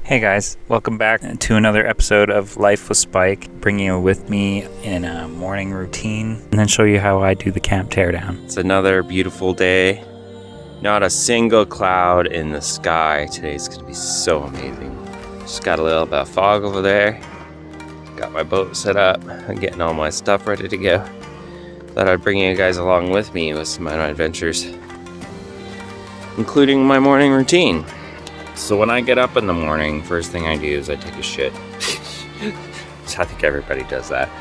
Hey guys, welcome back to another episode of Life with Spike, bringing you with me in a morning routine and then show you how I do the camp teardown. It's another beautiful day. Not a single cloud in the sky. Today's going to be so amazing. Just got a little bit of fog over there. Got my boat set up. I'm getting all my stuff ready to go. Thought I'd bring you guys along with me with some of my adventures, including my morning routine. So when I get up in the morning, first thing I do is I take a shit. So I think everybody does that.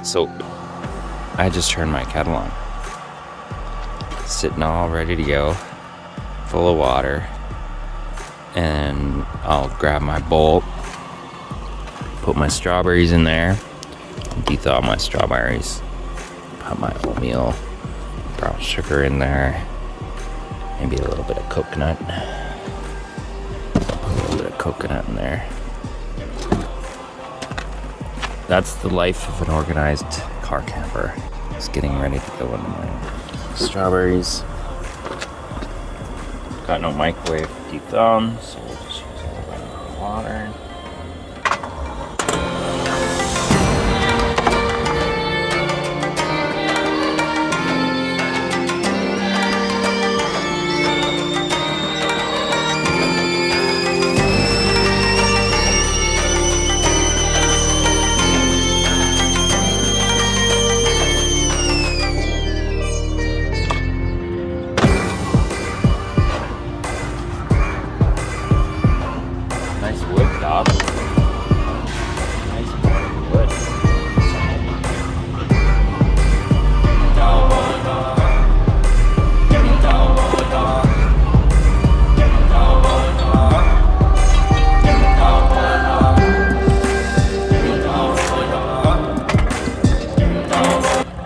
So I just turn my kettle on. Sitting all ready to go, full of water. And I'll grab my bowl, put my strawberries in there, de-thaw my strawberries, put my oatmeal, brown sugar in there, maybe a little bit of coconut. Coconut in there. That's the life of an organized car camper. Just getting ready to go in the morning. Strawberries. Got no microwave to de-thaw them, so we'll just use a little bit of water.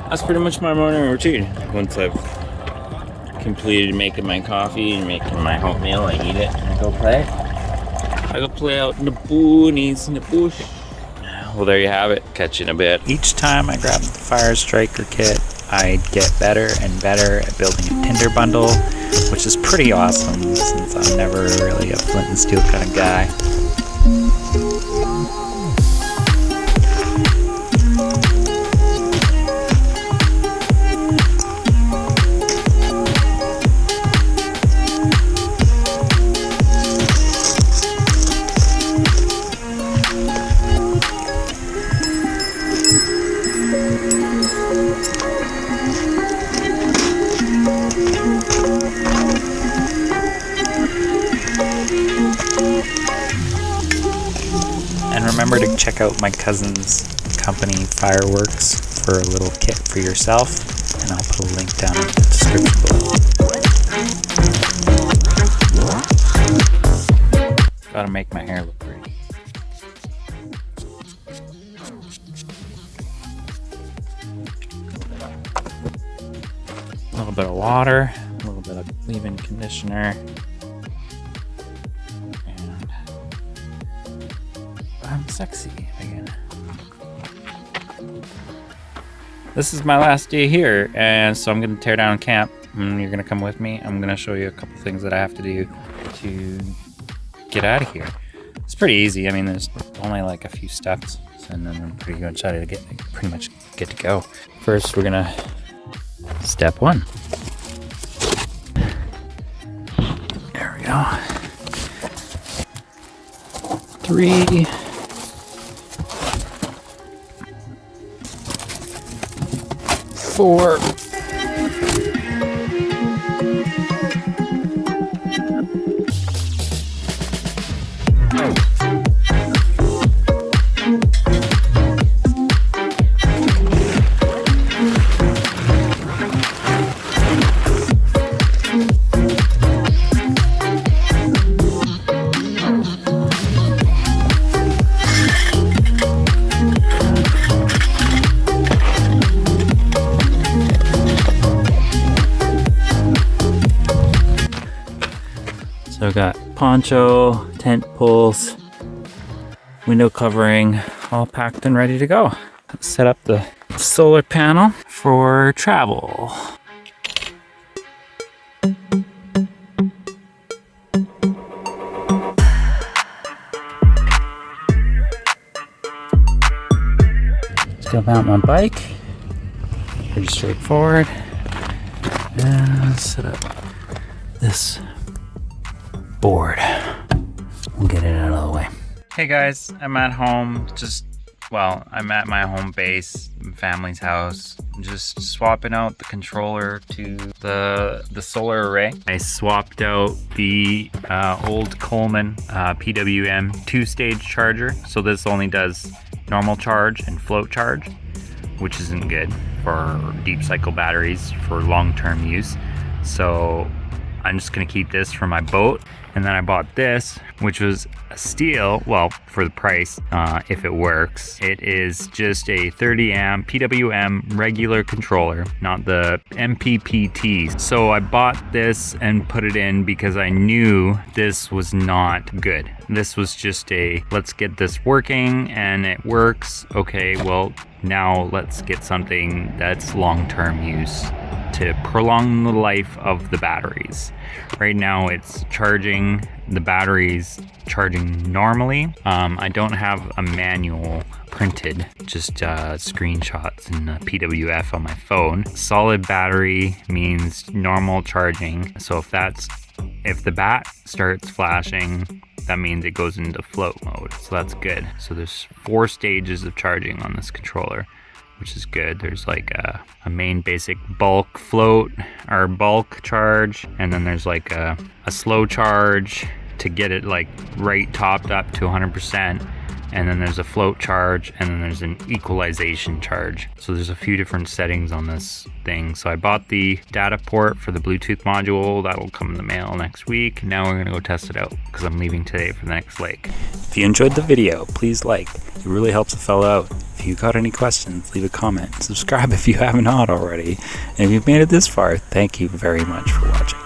That's pretty much my morning routine. Once I've completed making my coffee and making my oatmeal, I eat it and I go play. I go play out in the boonies, in the bush. Well, there you have it. Catch you in a bit. Each time I grab the Fire Striker kit, I get better and better at building a tinder bundle, which is pretty awesome since I'm never really a flint and steel kind of guy. And remember to check out my cousin's company, Firewurx, for a little kit for yourself. And I'll put a link down in the description below. Gotta make my hair look pretty. A little bit of water, a little bit of leave-in conditioner. I'm sexy again. This is my last day here, and so I'm gonna tear down camp. And you're gonna come with me. I'm gonna show you a couple things that I have to do to get out of here. It's pretty easy. I mean, there's only like a few steps, and then I'm pretty excited to pretty much get to go. First, we're gonna step one. There we go. 3. 4. So we got poncho, tent poles, window covering, all packed and ready to go. Let's set up the solar panel for travel. to mount my bike. Pretty straightforward. And set up this board. We'll get it out of the way. Hey guys, I'm at home. I'm at my home base, family's house. Just swapping out the controller to the solar array. I swapped out the old Coleman PWM 2-stage charger. So this only does normal charge and float charge, which isn't good for deep cycle batteries for long-term use. So I'm just gonna keep this for my boat. And then I bought this, which was a steal, well, for the price, if it works. It is just a 30 amp PWM regular controller, not the MPPT. So I bought this and put it in because I knew this was not good. This was just a, let's get this working, and it works. Okay, well, now let's get something that's long-term use to prolong the life of the batteries. Right now it's charging, the batteries charging normally. I don't have a manual printed, just screenshots in PWF on my phone. Solid battery means normal charging. So if the bat starts flashing, that means it goes into float mode. So that's good. So there's 4 stages of charging on this controller, which is good. There's like a main basic bulk float or bulk charge, and then there's like a slow charge to get it like right topped up to 100%, and then there's a float charge, and then there's an equalization charge. So there's a few different settings on this thing. So I bought the data port for the Bluetooth module. That'll come in the mail next week. Now we're gonna go test it out because I'm leaving today for the next lake. If you enjoyed the video, please like. It really helps a fellow out. If you got any questions, leave a comment. Subscribe if you have not already. And if you've made it this far, thank you very much for watching.